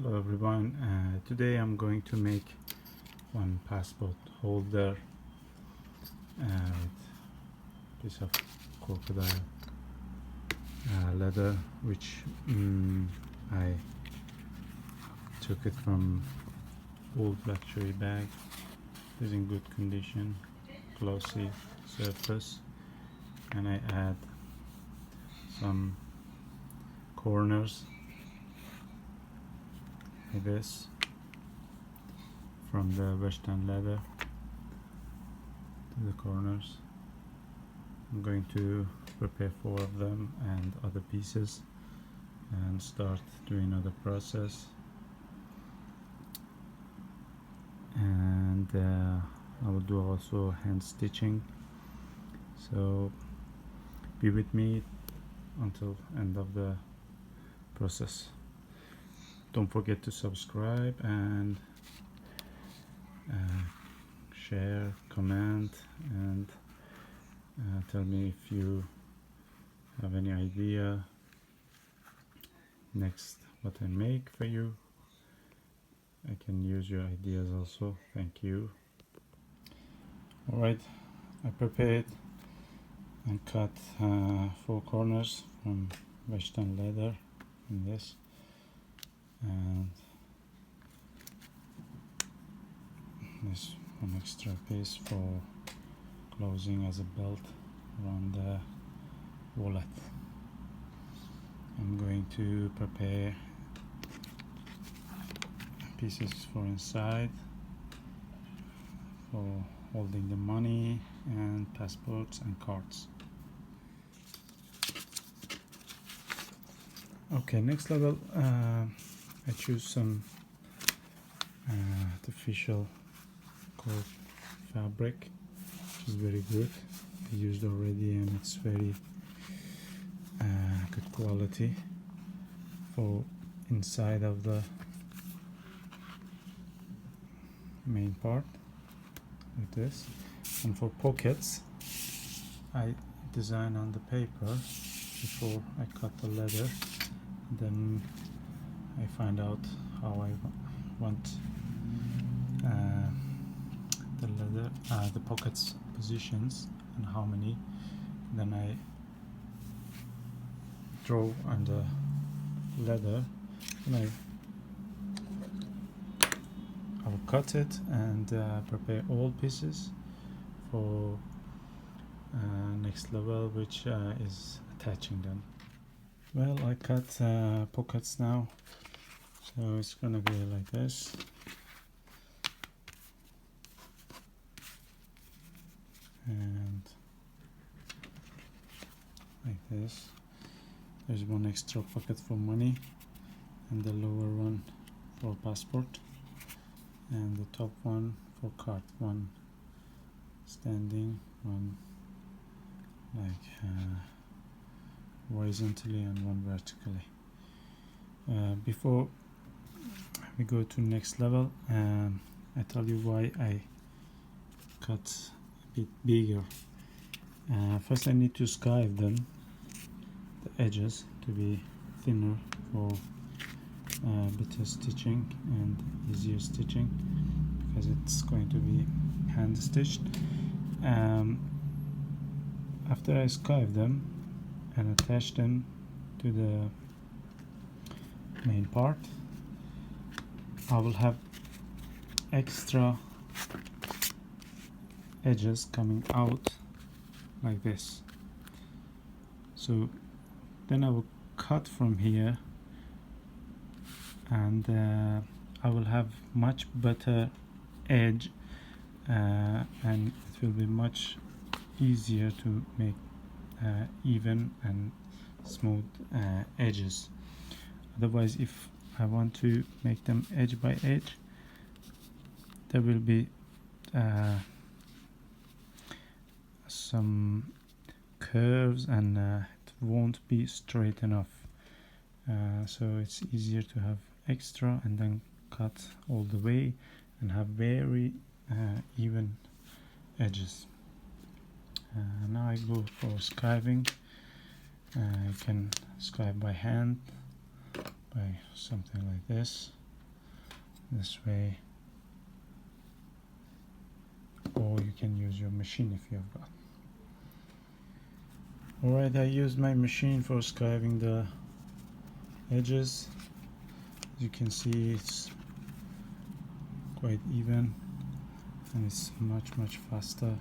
Hello everyone, today I'm going to make one passport holder with piece of crocodile leather, which I took it from old luxury bag. It's in good condition, glossy surface, and I add some corners like this from the Western leather to the corners. I'm going to prepare 4 of them and other pieces and start doing other process, and I will do also hand stitching, so be with me until end of the process. Don't forget to subscribe and share, comment, and tell me if you have any idea next what I make for you. I can use your ideas also. Thank you. Alright, I prepared and cut 4 corners from Western leather in this, and this one extra piece for closing as a belt around the wallet. I'm going to prepare pieces for inside for holding the money and passports and cards. Okay, next level, I choose some artificial cord fabric, which is very good. I used already and it's very good quality for inside of the main part like this. And for pockets, I design on the paper before I cut the leather. Then I find out how I want the leather, the pockets positions and how many. Then I draw on the leather, and I will cut it and prepare all pieces for next level, which is attaching them. Well, I cut pockets now, so it's gonna be like this. And like this. There's one extra pocket for money, and the lower one for passport, and the top one for card. One standing, one like horizontally and one vertically. Before we go to next level, I tell you why I cut a bit bigger. First I need to skive them, the edges, to be thinner for better stitching and easier stitching, because it's going to be hand stitched. After I skive them and attach them to the main part, I will have extra edges coming out like this. So then I will cut from here, and I will have much better edge, and it will be much easier to make even and smooth edges. Otherwise, if I want to make them edge by edge, there will be some curves, and it won't be straight enough. So it's easier to have extra and then cut all the way and have very even edges. Now I go for skiving. I can skive by hand by something like this. this way, or you can use your machine if you have got. Alright, I used my machine for scribing the edges. As you can see, it's quite even and it's much faster,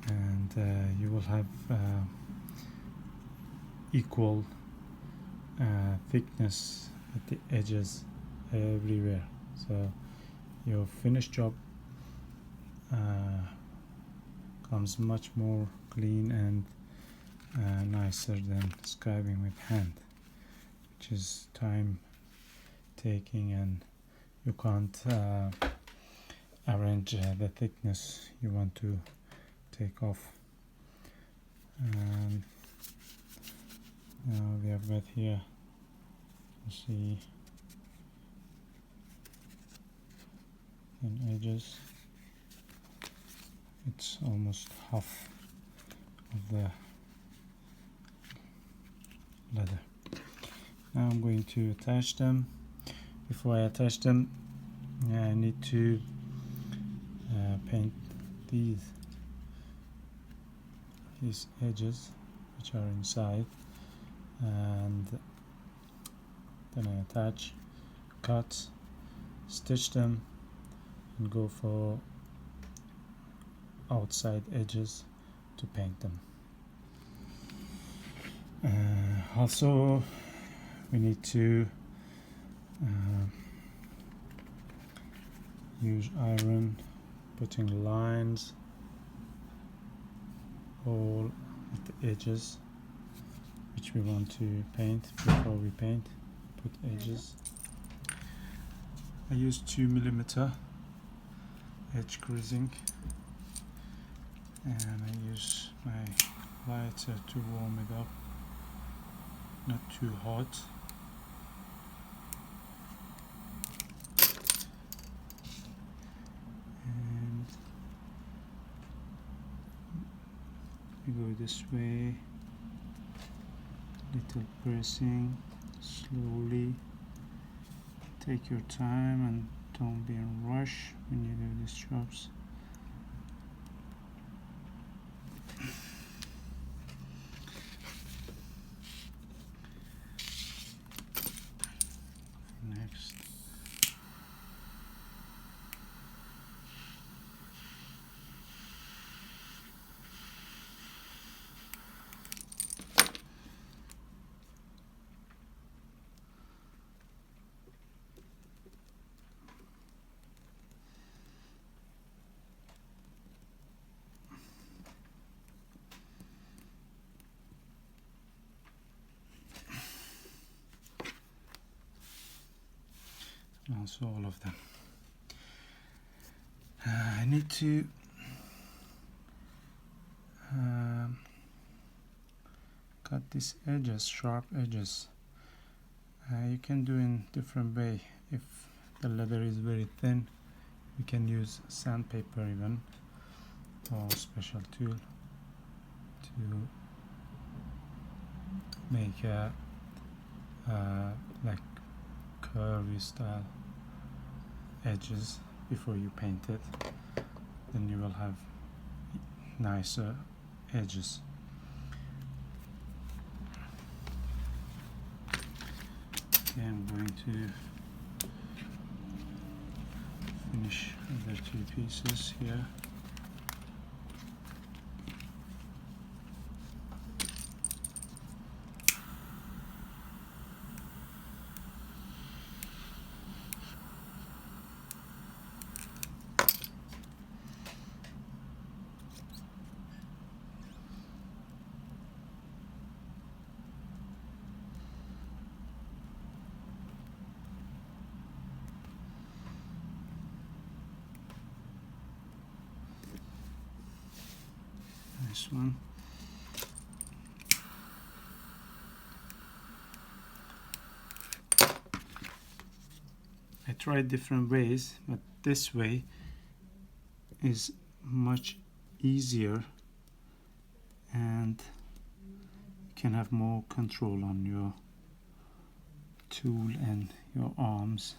and you will have equal thickness at the edges everywhere, so your finished job comes much more clean and nicer than scribing with hand, which is time taking, and you can't arrange the thickness you want to take off. And now we have got here, you see, in edges it's almost half of the leather. Now I'm going to attach them. Before I attach them, I need to paint these edges which are inside, and then I attach, cut, stitch them, and go for outside edges to paint them. Also, we need to use iron, putting lines all at the edges which we want to paint. Before we paint, put edges. I use 2mm edge creasing, and I use my lighter to warm it up, not too hot. And we go this way, little pressing, slowly. Take your time and don't be in a rush when you do these jobs. Next, also all of them. I need to cut these edges, sharp edges. You can do in different way. If the leather is very thin, you can use sandpaper even, or special tool to make a like curvy style edges before you paint it. Then you will have nicer edges. Okay, I'm going to finish the two pieces here. This one. I tried different ways, but this way is much easier and you can have more control on your tool and your arms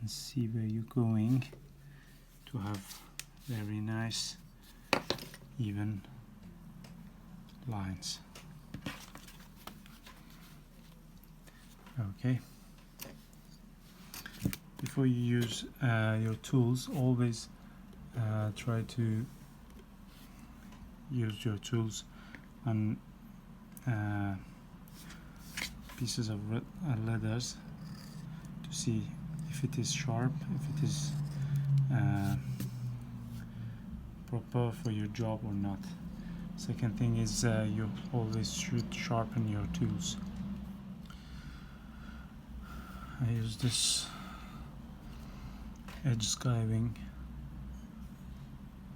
can see where you're going to have very nice even lines. Okay, before you use your tools, always try to use your tools on pieces of leathers to see if it is sharp, if it is proper for your job or not. Second thing is you always should sharpen your tools. I use this edge skiving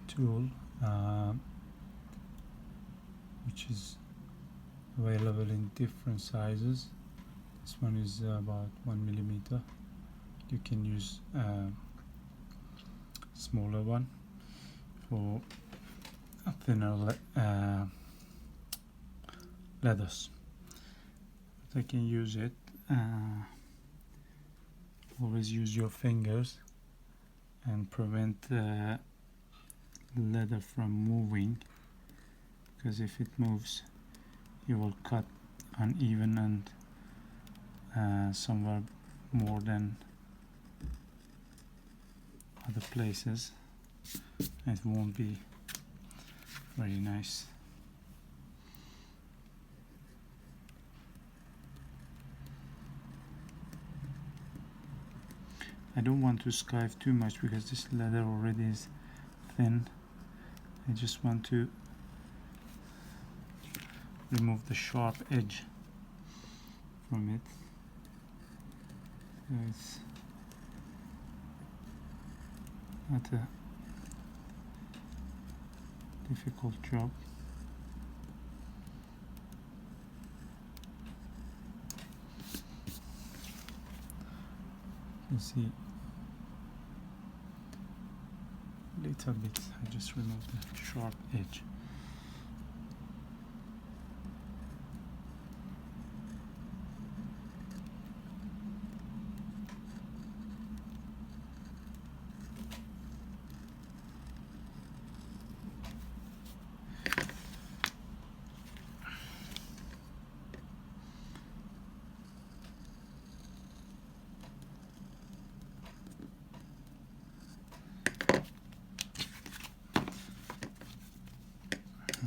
tool which is available in different sizes. This one is about 1 millimeter. You can use a smaller one for thinner leathers, but I can use it. Always use your fingers and prevent the leather from moving, because if it moves you will cut uneven and somewhere more than other places. It won't be very nice. I don't want to skive too much because this leather already is thin. I just want to remove the sharp edge from it. So it's not a difficult job. You see a little bit, I just removed the sharp edge.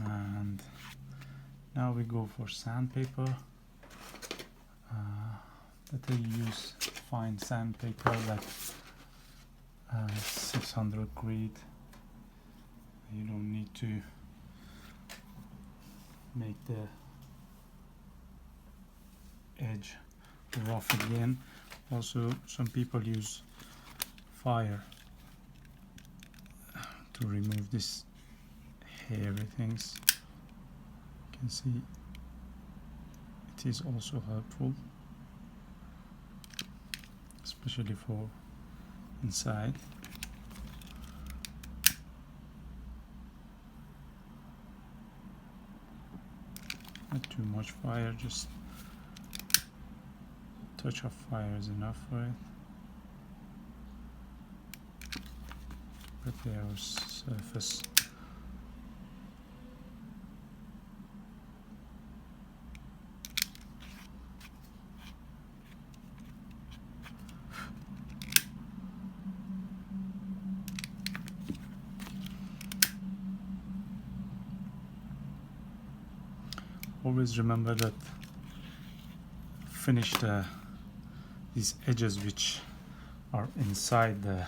And now we go for sandpaper. Better use fine sandpaper like 600 grit. You don't need to make the edge rough again. Also, some people use fire to remove this hairy things. You can see it is also helpful, especially for inside. Not too much fire, just a touch of fire is enough for it. Prepare our surface. Always remember that finish these edges which are inside the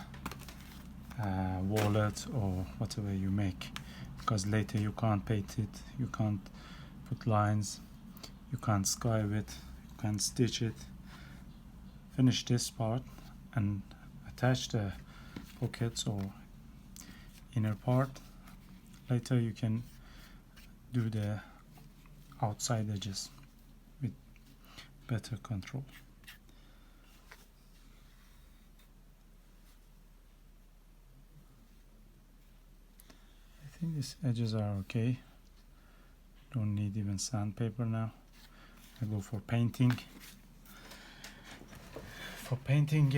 wallet or whatever you make, because later you can't paint it, you can't put lines, you can't skive it, you can't stitch it. Finish this part and attach the pockets or inner part. Later you can do the outside edges with better control. I think these edges are okay. Don't need even sandpaper now. I go for painting. For painting,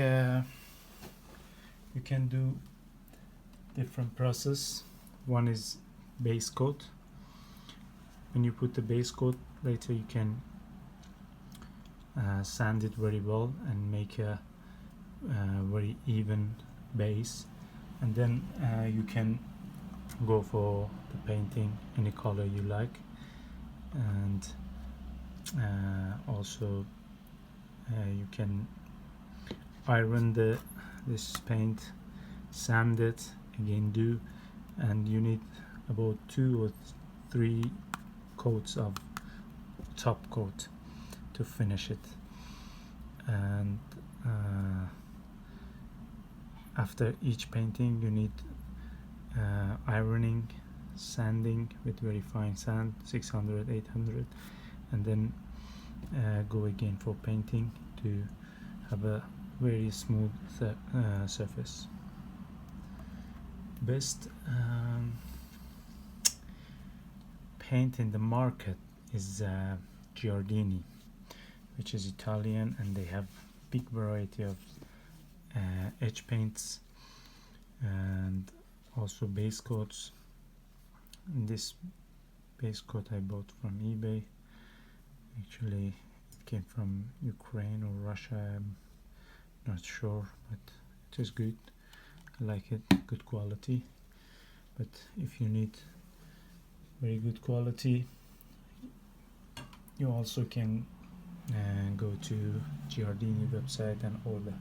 You can do different process. One is base coat. When you put the base coat, later you can sand it very well and make a very even base, and then you can go for the painting any color you like, and also you can iron this paint, sand it again, and you need about 2 or 3 coats of top coat to finish it. And after each painting you need ironing, sanding with very fine sand, 600, 800, and then go again for painting to have a very smooth surface. Best paint in the market is Giardini, which is Italian, and they have big variety of edge paints and also base coats. And this base coat I bought from eBay. Actually it came from Ukraine or Russia, I'm not sure, but it is good. I like it, good quality. But if you need very good quality, you also can go to Giardini website and order.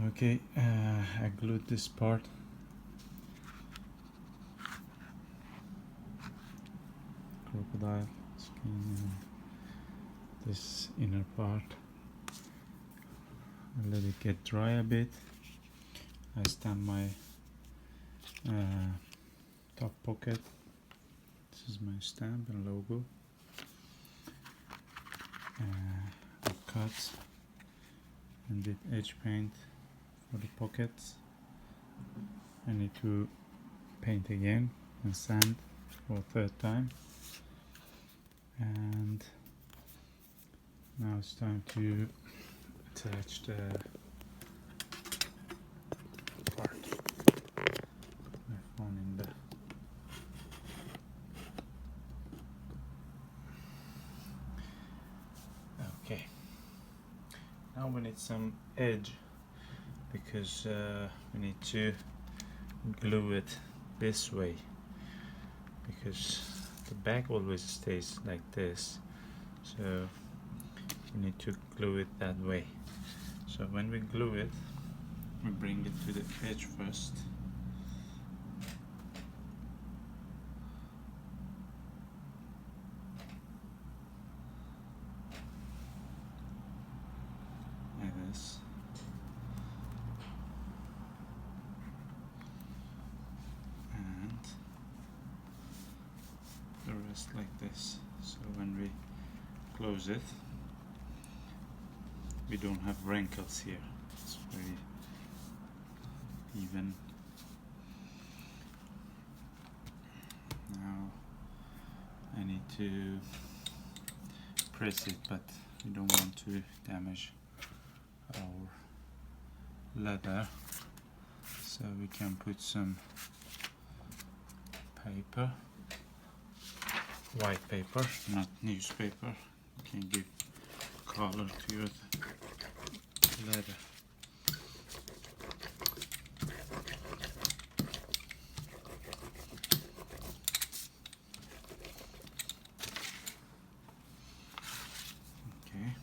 Okay, I glued this part. Crocodile skin and this inner part. I let it get dry a bit. I stamp my top pocket. This is my stamp and logo. I cut and did edge paint for the pockets. I need to paint again and sand for a 3rd time. And now it's time to attach the part. My phone in the okay. Now we need some edge, because we need to glue it this way, because the back always stays like this, so we need to glue it that way. So when we glue it, we bring it to the edge first. Like this. And the rest like this. So when we close it, we don't have wrinkles here. It's very even. Now I need to press it, but we don't want to damage our leather, so we can put some paper, white paper, not newspaper. You can give color to your leather. Okay.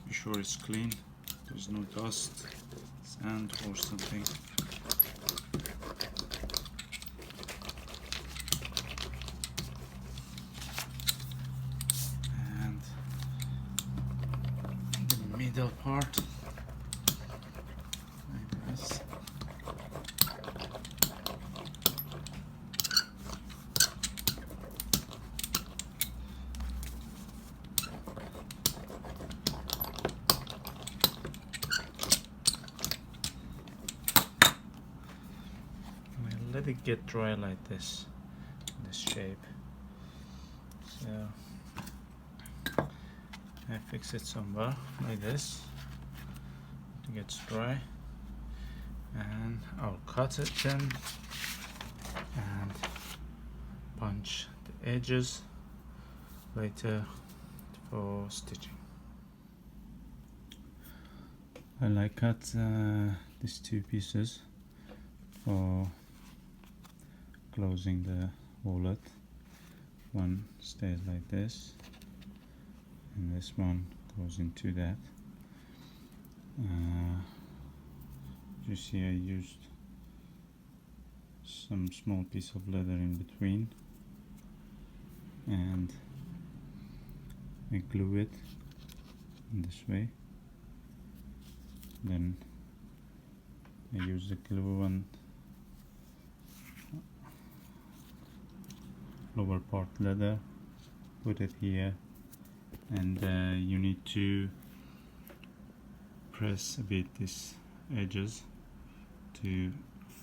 Be sure it's clean, there's no dust, sand or something. And the middle part, like this. Let it get dry like this shape. So I fix it somewhere like this to get dry, and I'll cut it then and punch the edges later for stitching. And I cut these two pieces for closing the wallet. One stays like this, and this one goes into that. You see, I used some small piece of leather in between, and I glue it in this way. Then I use the glue on lower part leather, put it here, and you need to press a bit these edges to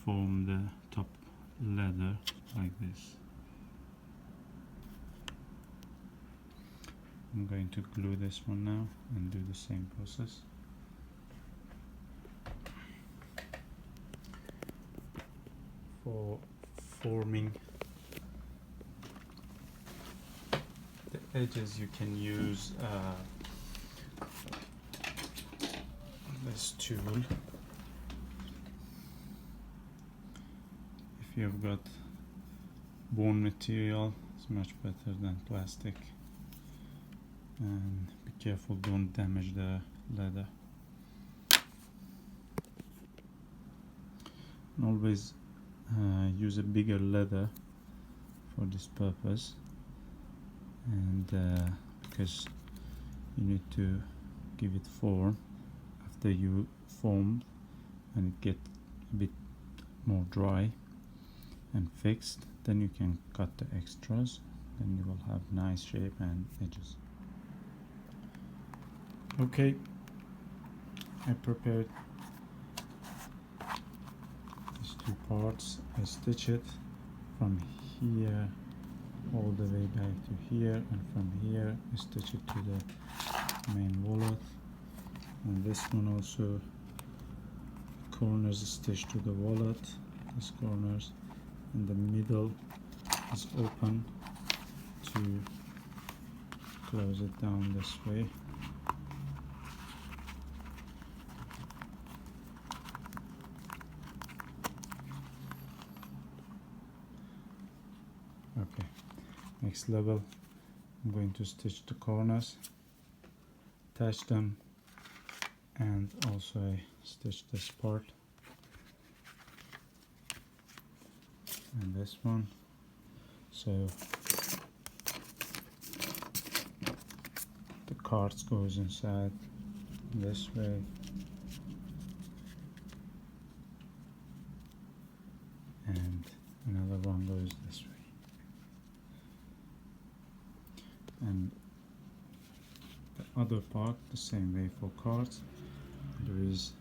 form the top leather like this. I'm going to glue this one now and do the same process. For forming the edges, you can use this tool. If you've got bone material, it's much better than plastic. And be careful, don't damage the leather. And always use a bigger leather for this purpose, and because you need to give it form after you formed, and it gets a bit more dry and fixed, then you can cut the extras, then you will have nice shape and edges. Okay, I prepared these two parts. I stitch it from here all the way back to here, and from here I stitch it to the main wallet. And this one also, corners stitched to the wallet, these corners, and the middle is open to close it down this way. Okay, next level, I'm going to stitch the corners, attach them, and also I stitch this part and this one, so the cards goes inside this way, and another one goes this way. And the other part the same way for cards. There is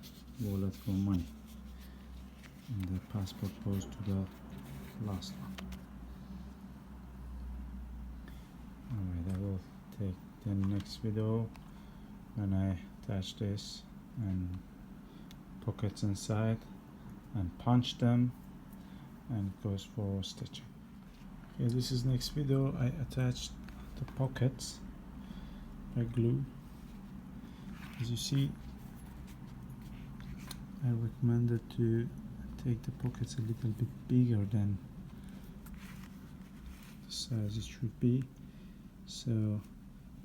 wallet for money, and the passport goes to the last one. Alright, I will take the next video when I attach this and pockets inside and punch them, and it goes for stitching. Okay, this is next video. I attached the pockets by glue. As you see, I recommended to take the pockets a little bit bigger than the size it should be, so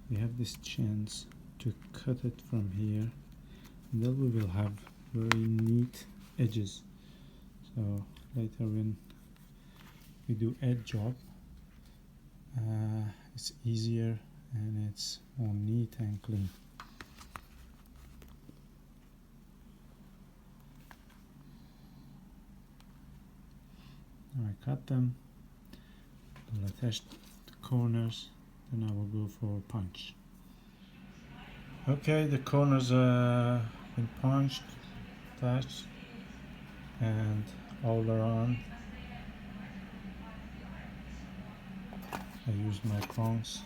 we have this chance to cut it from here, and then we will have very neat edges, so later when we do edge job, it's easier and it's more neat and clean. Now I cut them, I'll attach the corners, then I will go for punch. Okay, the corners are been punched, attached, and all around I use my prongs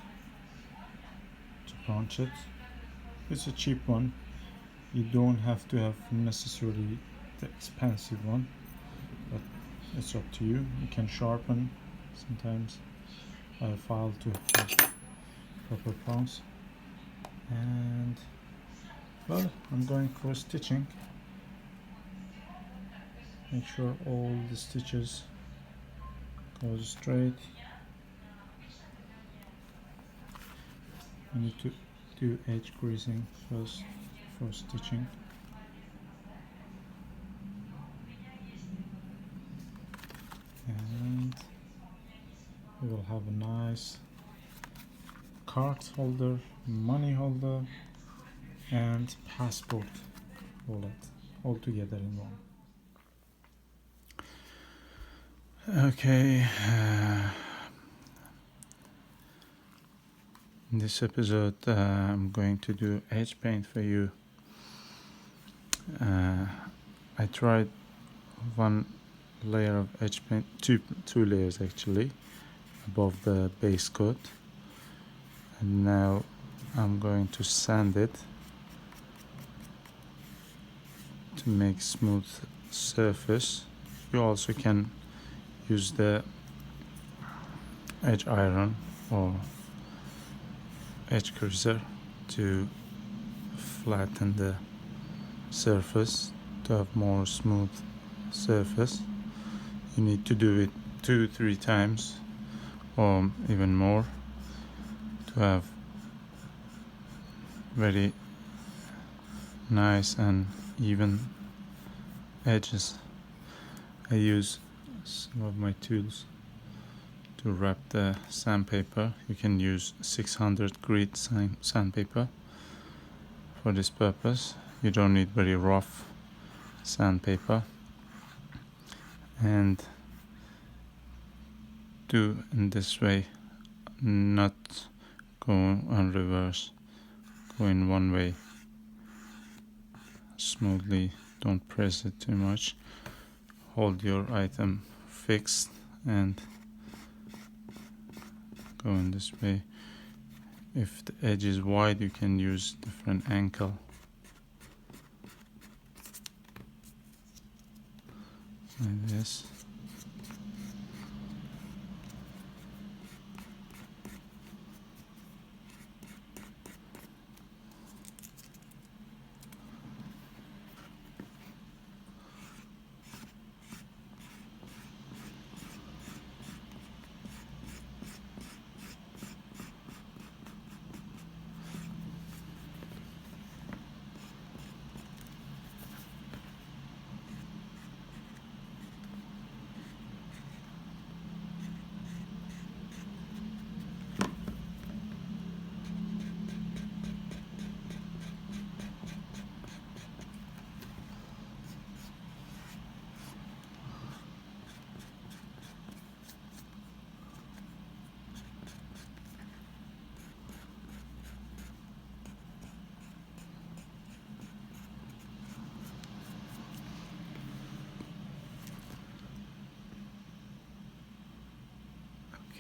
to punch it. It's a cheap one. You don't have to have necessarily the expensive one, but it's up to you. You can sharpen. Sometimes I file to have proper prongs. And well, I'm going for stitching. Make sure all the stitches go straight. You need to do edge creasing first for stitching. And we will have a nice card holder, money holder, and passport wallet all together in one. Okay, in this episode I'm going to do edge paint for you. I tried one layer of edge paint, two layers actually, above the base coat, and now I'm going to sand it to make smooth surface. You also can use the edge iron or edge cruiser to flatten the surface to have more smooth surface. You need to do it 2-3 times or even more to have very nice and even edges. I use some of my tools to wrap the sandpaper. You can use 600 grit sandpaper for this purpose. You don't need very rough sandpaper, and do in this way, not go on reverse, go in one way smoothly. Don't press it too much. Hold your item fixed and go in this way. If the edge is wide, you can use different angle. Like this.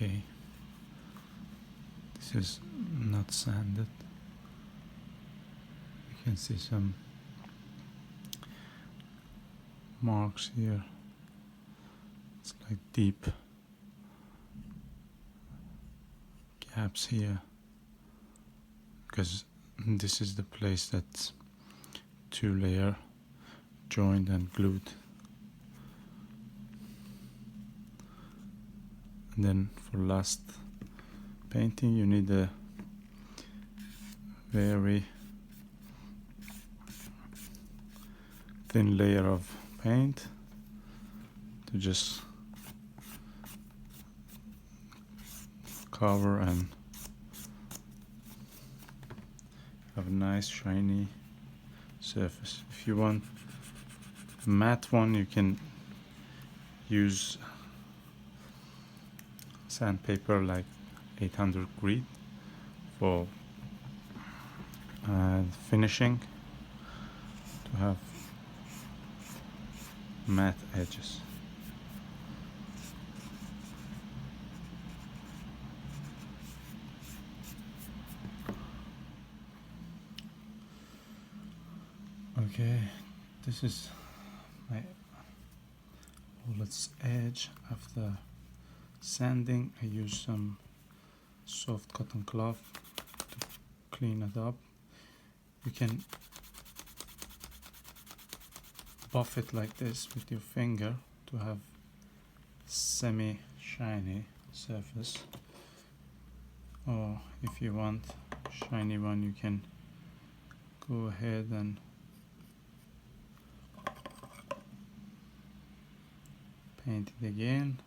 Okay, this is not sanded. You can see some marks here. It's like deep gaps here, because this is the place that's 2-layer joined and glued. And then for last painting you need a very thin layer of paint to just cover and have a nice shiny surface. If you want a matte one, you can use sandpaper like 800 grit for finishing, to have matte edges. Okay, this is my bullet's edge. After sanding, I use some soft cotton cloth to clean it up. You can buff it like this with your finger to have semi-shiny surface, or if you want shiny one, you can go ahead and paint it again.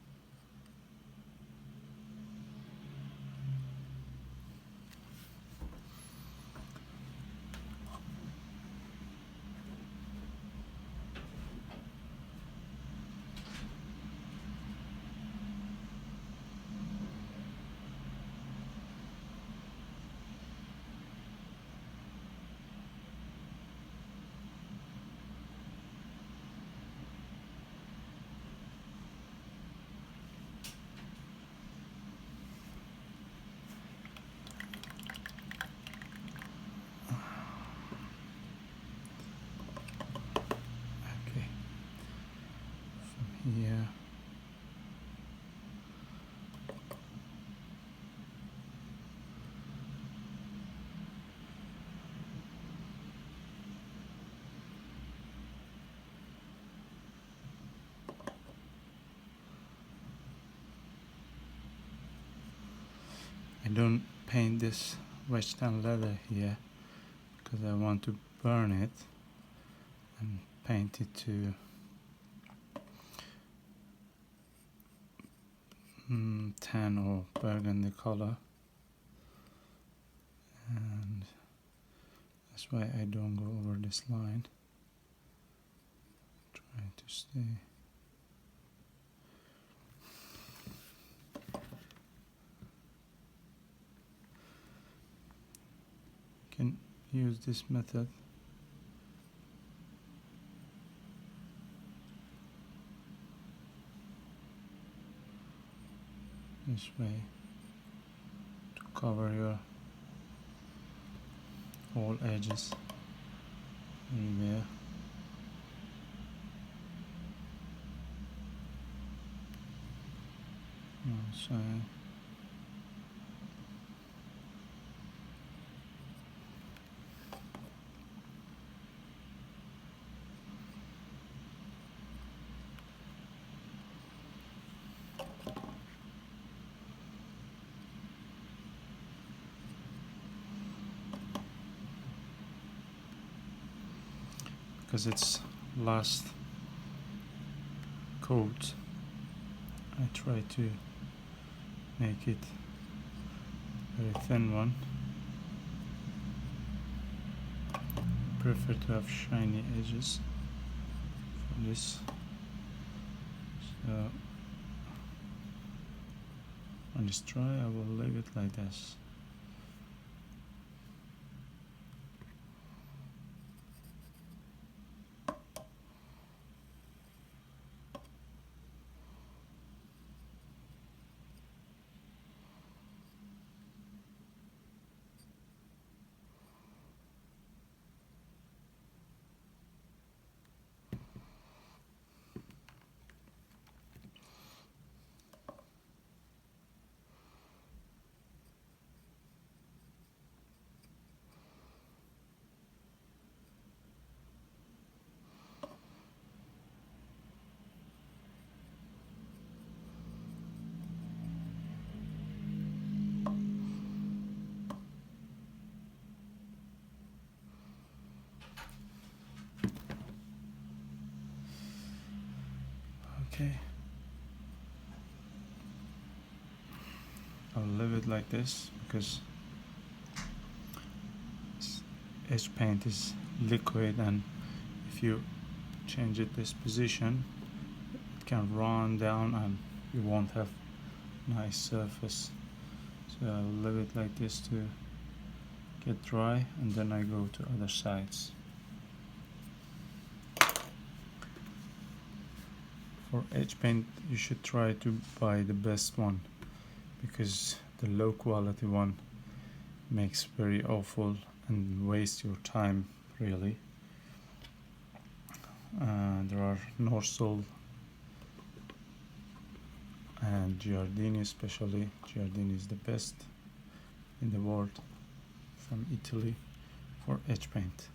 Okay, from here I don't paint this Western leather here because I want to burn it and paint it to tan or burgundy color, and that's why I don't go over this line. Try to stay. You can use this method. This way to cover your all edges everywhere. Outside. Because it's last coat, I try to make it very thin one. Prefer to have shiny edges for this. So when it's dry, I will leave it like this. Okay, I'll leave it like this because edge paint is liquid, and if you change it this position, it can run down and you won't have nice surface. So I'll leave it like this to get dry, and then I go to other sides. For edge paint, you should try to buy the best one, because the low quality one makes very awful and waste your time really. There are Norsol and Giardini, especially Giardini is the best in the world from Italy for edge paint.